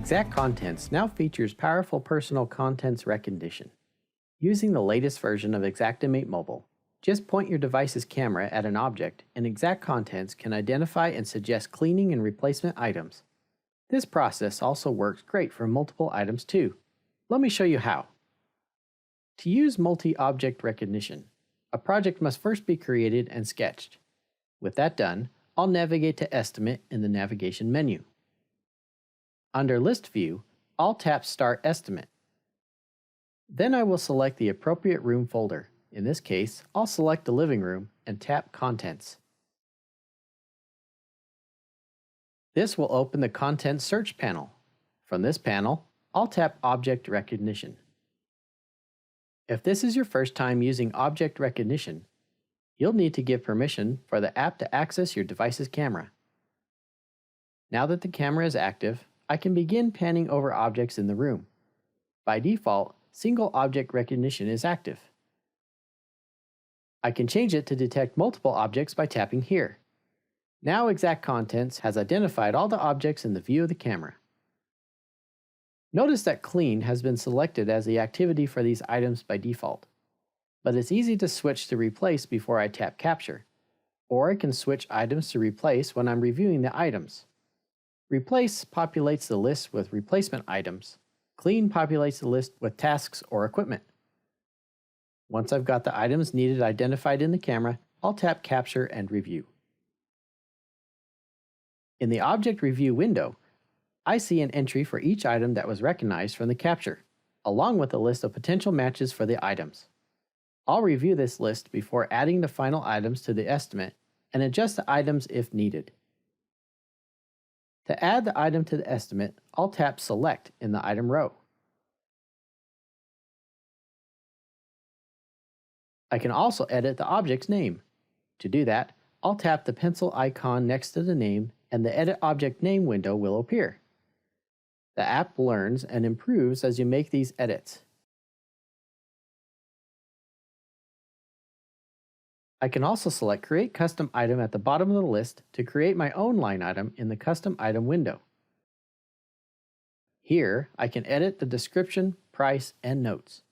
XactContents now features powerful personal contents recognition. Using the latest version of Xactimate Mobile, just point your device's camera at an object and XactContents can identify and suggest cleaning and replacement items. This process also works great for multiple items too. Let me show you how. To use multi-object recognition, a project must first be created and sketched. With that done, I'll navigate to Estimate in the navigation menu. Under List View, I'll tap Start Estimate. Then I will select the appropriate room folder. In this case, I'll select the living room and tap Contents. This will open the Contents Search panel. From this panel, I'll tap Object Recognition. If this is your first time using object recognition, you'll need to give permission for the app to access your device's camera. Now that the camera is active, I can begin panning over objects in the room. By default, single object recognition is active. I can change it to detect multiple objects by tapping here. Now XactContents has identified all the objects in the view of the camera. Notice that Clean has been selected as the activity for these items by default, but it's easy to switch to Replace before I tap Capture, or I can switch items to Replace when I'm reviewing the items. Replace populates the list with replacement items. Clean populates the list with tasks or equipment. Once I've got the items needed identified in the camera, I'll tap Capture and Review. In the Object Review window, I see an entry for each item that was recognized from the capture, along with a list of potential matches for the items. I'll review this list before adding the final items to the estimate and adjust the items if needed. To add the item to the estimate, I'll tap Select in the item row. I can also edit the object's name. To do that, I'll tap the pencil icon next to the name and the Edit Object Name window will appear. The app learns and improves as you make these edits. I can also select Create Custom Item at the bottom of the list to create my own line item in the Custom Item window. Here, I can edit the description, price, and notes.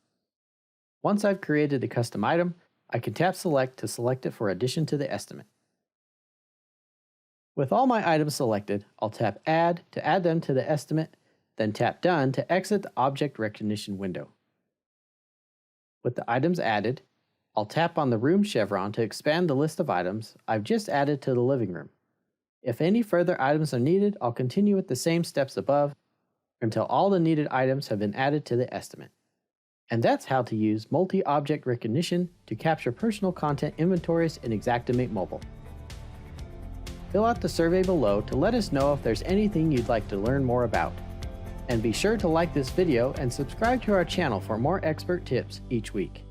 Once I've created the custom item, I can tap Select to select it for addition to the estimate. With all my items selected, I'll tap Add to add them to the estimate, then tap Done to exit the Object Recognition window. With the items added, I'll tap on the room chevron to expand the list of items I've just added to the living room. If any further items are needed, I'll continue with the same steps above until all the needed items have been added to the estimate. And that's how to use multi-object recognition to capture personal content inventories in Xactimate Mobile. Fill out the survey below to let us know if there's anything you'd like to learn more about. And be sure to like this video and subscribe to our channel for more expert tips each week.